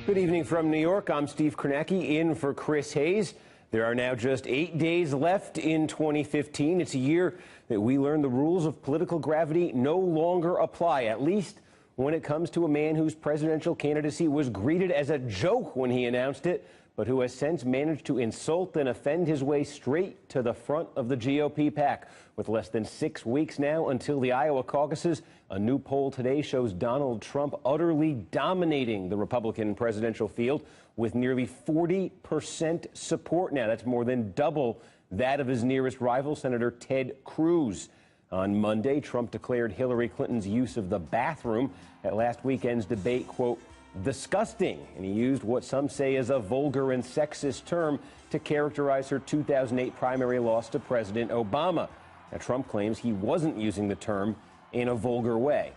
Good evening from New York. I'm Steve Kornacki in for Chris Hayes. There are now just 8 days left in 2015. It's a year that we learn the rules of political gravity no longer apply, at least when it comes to a man whose presidential candidacy was greeted as a joke when he announced it, but who has since managed to insult and offend his way straight to the front of the GOP pack. With less than 6 weeks now until the Iowa caucuses, a new poll today shows Donald Trump utterly dominating the Republican presidential field with nearly 40% support now. That's more than double that of his nearest rival, Senator Ted Cruz. On Monday, Trump declared Hillary Clinton's use of the bathroom at last weekend's debate, quote, disgusting, and he used what some say is a vulgar and sexist term to characterize her 2008 primary loss to President Obama. Now, Trump claims he wasn't using the term in a vulgar way.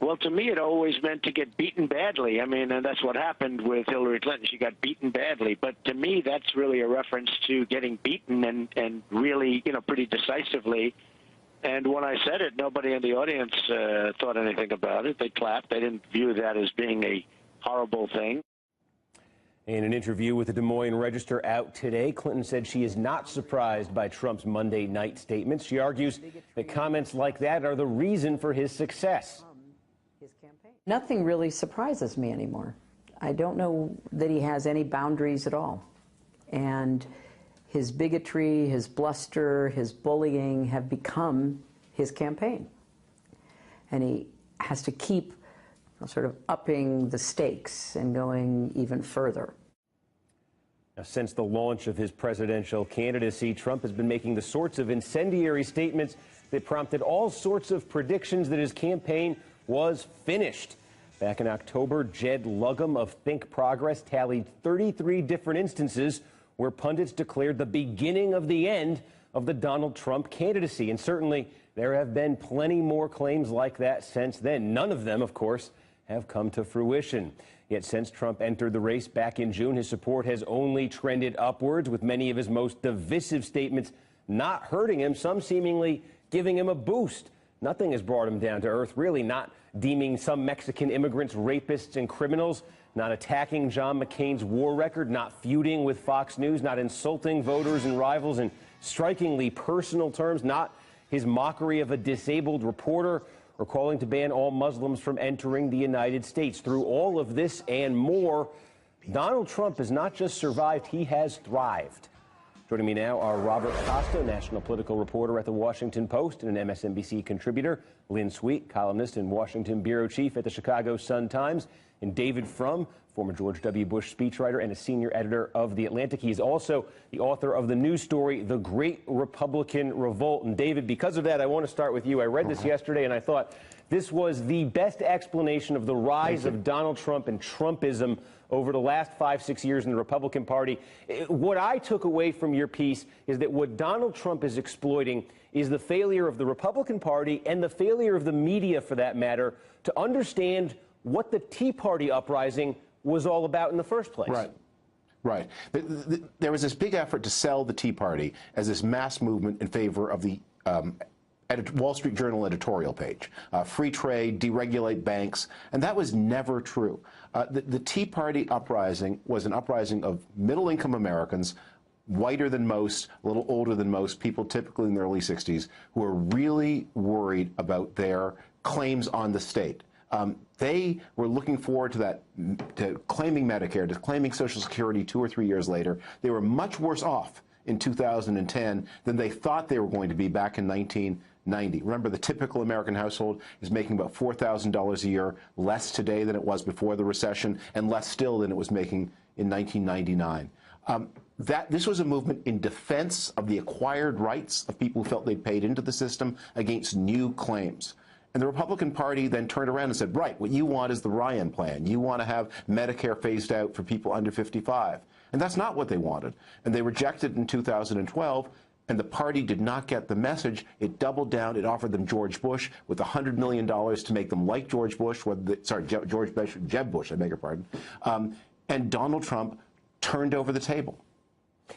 Well, to me, it always meant to get beaten badly. I mean, and that's what happened with Hillary Clinton. She got beaten badly. But to me, that's really a reference to getting beaten and really, pretty decisively. And when I said it, nobody in the audience thought anything about it. They clapped. They didn't view that as being a horrible thing. In an interview with the Des Moines Register out today, Clinton said she is not surprised by Trump's Monday night statements. She argues that comments like that are the reason for his success. Nothing really surprises me anymore. I don't know that he has any boundaries at all. And his bigotry, his bluster, his bullying have become his campaign. And he has to keep sort of upping the stakes and going even further. Now, since the launch of his presidential candidacy, Trump has been making the sorts of incendiary statements that prompted all sorts of predictions that his campaign was finished. Back in October, Jed Luggum of Think Progress tallied 33 different instances where pundits declared the beginning of the end of the Donald Trump candidacy. And certainly there have been plenty more claims like that since then. None of them, of course, have come to fruition. Yet since Trump entered the race back in June, his support has only trended upwards, with many of his most divisive statements not hurting him, some seemingly giving him a boost. Nothing has brought him down to earth, really, not deeming some Mexican immigrants rapists and criminals, not attacking John McCain's war record, not feuding with Fox News, not insulting voters and rivals in strikingly personal terms, not his mockery of a disabled reporter, or calling to ban all Muslims from entering the United States. Through all of this and more, Donald Trump has not just survived, he has thrived. Joining me now are Robert Costa, national political reporter at The Washington Post and an MSNBC contributor, Lynn Sweet, columnist and Washington bureau chief at the Chicago Sun-Times, and David Frum, former George W. Bush speechwriter and a senior editor of The Atlantic. He is also the author of the news story, The Great Republican Revolt. And David, because of that, I want to start with you. I read this yesterday, and I thought this was the best explanation of the rise of Donald Trump and Trumpism over the last 5-6 years in the Republican Party. What I took away from your piece is that what Donald Trump is exploiting is the failure of the Republican Party and the failure of the media, for that matter, to understand what the Tea Party uprising was all about in the first place. Right. Right. There was this big effort to sell the Tea Party as this mass movement in favor of the Wall Street Journal editorial page. Free trade, deregulate banks, and that was never true. The Tea Party uprising was an uprising of middle-income Americans, whiter than most, a little older than most, people typically in their early 60s, who are really worried about their claims on the state. They were looking forward to that, to claiming Medicare, to claiming Social Security 2 or 3 years later. They were much worse off in 2010 than they thought they were going to be back in 1990. Remember, the typical American household is making about $4,000 a year less today than it was before the recession, and less still than it was making in 1999. This was a movement in defense of the acquired rights of people who felt they'd paid into the system against new claims. And the Republican Party then turned around and said, right, what you want is the Ryan plan. You want to have Medicare phased out for people under 55. And that's not what they wanted. And they rejected it in 2012, and the party did not get the message. It doubled down. It offered them George Bush with $100 million to make them like George Bush, Jeb Bush, I beg your pardon. And Donald Trump turned over the table.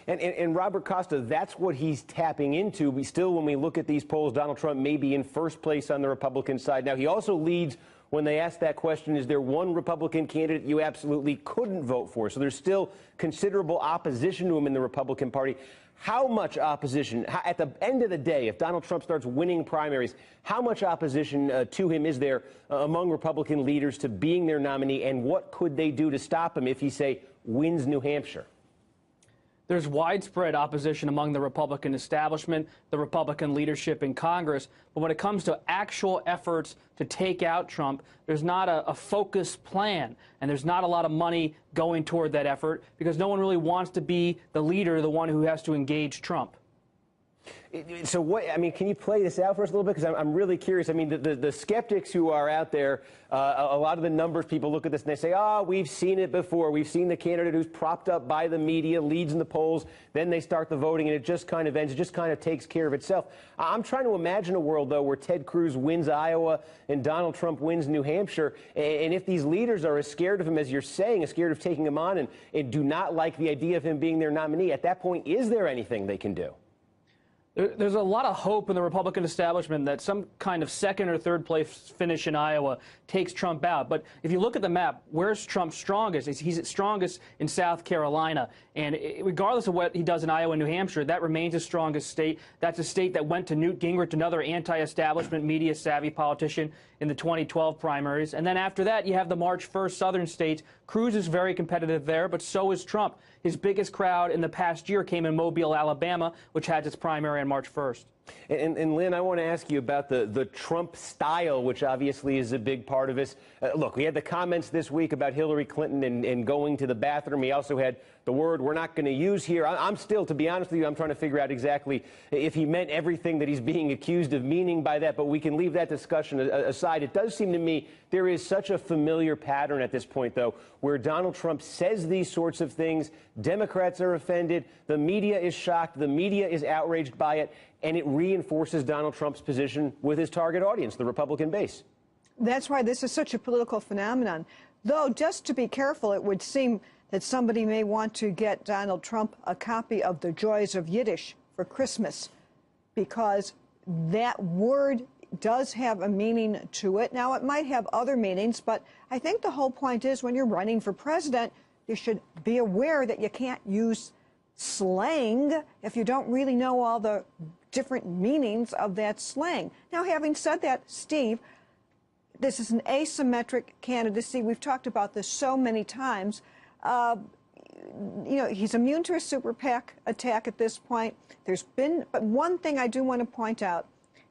And Robert Costa, that's what he's tapping into. Still, when we look at these polls, Donald Trump may be in first place on the Republican side. Now, he also leads when they asked that question, is there one Republican candidate you absolutely couldn't vote for? So there's still considerable opposition to him in the Republican Party. How much opposition, at the end of the day, if Donald Trump starts winning primaries, how much opposition to him is there among Republican leaders to being their nominee, and what could they do to stop him if he, say, wins New Hampshire? There's widespread opposition among the Republican establishment, the Republican leadership in Congress. But when it comes to actual efforts to take out Trump, there's not a focused plan, and there's not a lot of money going toward that effort because no one really wants to be the leader, the one who has to engage Trump. So what, I mean, can you play this out for us a little bit? Because I'm really curious. I mean, the skeptics who are out there, a lot of the numbers people look at this and they say, oh, we've seen it before. We've seen the candidate who's propped up by the media, leads in the polls, then they start the voting and it just kind of ends. It just kind of takes care of itself. I'm trying to imagine a world, though, where Ted Cruz wins Iowa and Donald Trump wins New Hampshire. And if these leaders are as scared of him as you're saying, as scared of taking him on and do not like the idea of him being their nominee, at that point, is there anything they can do? There's a lot of hope in the Republican establishment that some kind of second or third place finish in Iowa takes Trump out. But if you look at the map, where's Trump strongest? He's strongest in South Carolina. And regardless of what he does in Iowa and New Hampshire, that remains his strongest state. That's a state that went to Newt Gingrich, another anti-establishment, media-savvy politician, in the 2012 primaries. And then after that, you have the March 1st southern states. Cruz is very competitive there, but so is Trump. His biggest crowd in the past year came in Mobile, Alabama, which had its primary on March 1st. And Lynn, I want to ask you about the Trump style, which obviously is a big part of this. Look, we had the comments this week about Hillary Clinton and going to the bathroom. He also had the word we're not going to use here. I'm still, to be honest with you, I'm trying to figure out exactly if he meant everything that he's being accused of meaning by that, but we can leave that discussion aside. It does seem to me there is such a familiar pattern at this point, though, where Donald Trump says these sorts of things, Democrats are offended, the media is shocked, the media is outraged by it, and it reinforces Donald Trump's position with his target audience, the Republican base. That's why this is such a political phenomenon. Though, just to be careful, it would seem that somebody may want to get Donald Trump a copy of The Joys of Yiddish for Christmas, because that word does have a meaning to it. Now, it might have other meanings, but I think the whole point is when you're running for president, you should be aware that you can't use slang if you don't really know all the different meanings of that slang. Now, having said that, Steve, this is an asymmetric candidacy. We've talked about this so many times. You know, he's immune to a super PAC attack at this point. But one thing I do want to point out,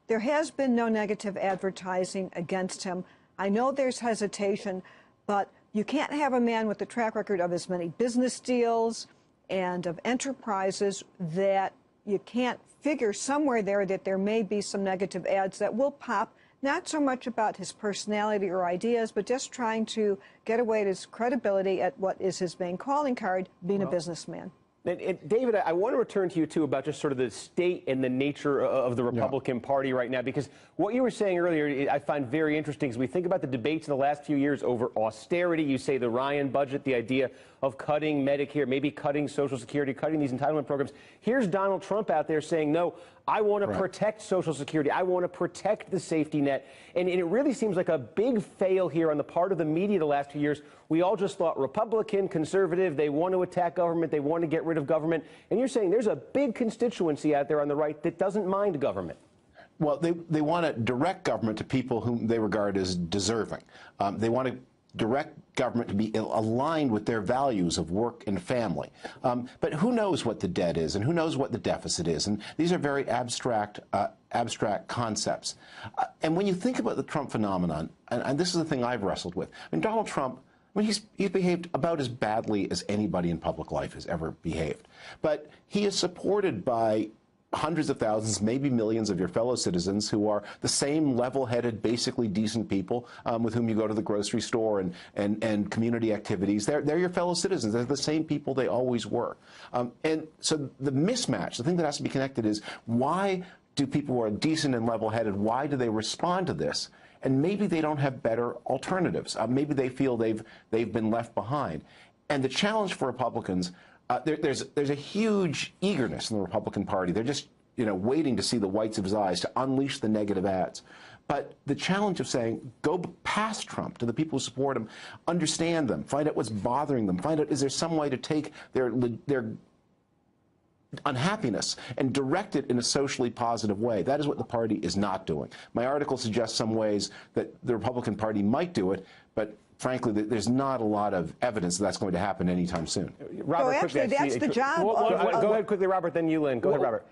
there has been no negative advertising against him. I know there's hesitation, but you can't have a man with a track record of as many business deals and of enterprises that you can't figure somewhere there that there may be some negative ads that will pop, not so much about his personality or ideas, but just trying to get away at his credibility at what is his main calling card, being a businessman. David, I want to return to you, too, about just sort of the state and the nature of the Republican Party right now, because what you were saying earlier I find very interesting. As we think about the debates in the last few years over austerity, you say the Ryan budget, the idea of cutting Medicare, maybe cutting Social Security, cutting these entitlement programs. Here's Donald Trump out there saying, no, I want to protect Social Security. I want to protect the safety net. And it really seems like a big fail here on the part of the media the last 2 years. We all just thought Republican, conservative, they want to attack government, they want to get rid of government. And you're saying there's a big constituency out there on the right that doesn't mind government. Well, they want to direct government to people whom they regard as deserving. They want to direct government to be aligned with their values of work and family. But who knows what the debt is and who knows what the deficit is? And these are very abstract concepts. And when you think about the Trump phenomenon, and this is the thing I've wrestled with, I mean, Donald Trump, I mean, he's behaved about as badly as anybody in public life has ever behaved. But he is supported by hundreds of thousands, maybe millions of your fellow citizens who are the same level-headed, basically decent people with whom you go to the grocery store and community activities. They're your fellow citizens. They're the same people they always were. And so the mismatch, the thing that has to be connected is, why do people who are decent and level-headed, why do they respond to this? And maybe they don't have better alternatives. Maybe they feel they've been left behind. And the challenge for Republicans, there's a huge eagerness in the Republican Party. They're just, waiting to see the whites of his eyes, to unleash the negative ads. But the challenge of saying, go past Trump to the people who support him, understand them, find out what's bothering them, find out, is there some way to take their unhappiness and direct it in a socially positive way. That is what the party is not doing. My article suggests some ways that the Republican Party might do it, but frankly, there's not a lot of evidence that that's going to happen anytime soon. Robert, actually, that's the job. Go ahead quickly, Robert, then you, Lynn. Go ahead, Robert.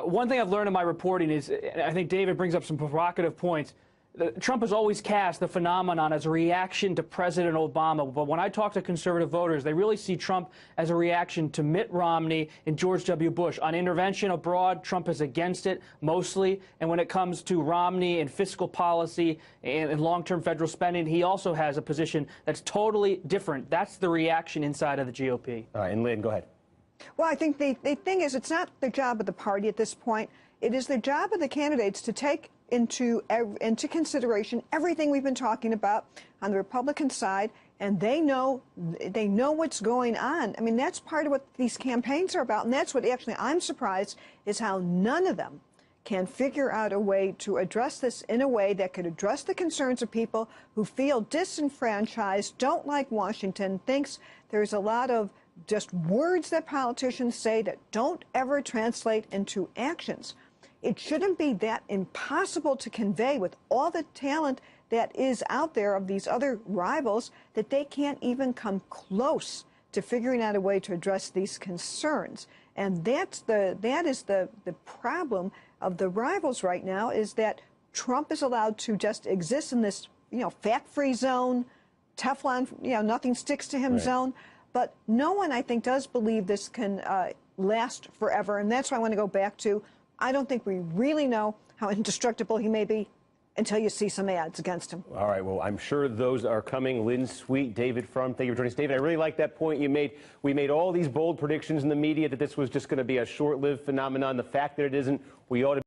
One thing I've learned in my reporting is, and I think David brings up some provocative points, Trump has always cast the phenomenon as a reaction to President Obama. But when I talk to conservative voters, they really see Trump as a reaction to Mitt Romney and George W. Bush. On intervention abroad, Trump is against it mostly. And when it comes to Romney and fiscal policy and long-term federal spending, he also has a position that's totally different. That's the reaction inside of the GOP. All right, and Lynn, go ahead. Well, I think the thing is, it's not the job of the party at this point. It is the job of the candidates to take into consideration everything we've been talking about on the Republican side, and they know what's going on. I mean, that's part of what these campaigns are about, and that's what actually I'm surprised is how none of them can figure out a way to address this in a way that could address the concerns of people who feel disenfranchised, don't like Washington, thinks there's a lot of just words that politicians say that don't ever translate into actions. It shouldn't be that impossible to convey with all the talent that is out there of these other rivals that they can't even come close to figuring out a way to address these concerns. And that is the problem of the rivals right now, is that Trump is allowed to just exist in this, fat-free zone, Teflon, nothing sticks to him zone. But no one, I think, does believe this can last forever. And that's why I want to go back to, I don't think we really know how indestructible he may be until you see some ads against him. All right, well, I'm sure those are coming. Lynn Sweet, David Frum, thank you for joining us. David, I really like that point you made. We made all these bold predictions in the media that this was just going to be a short-lived phenomenon. The fact that it isn't, we ought to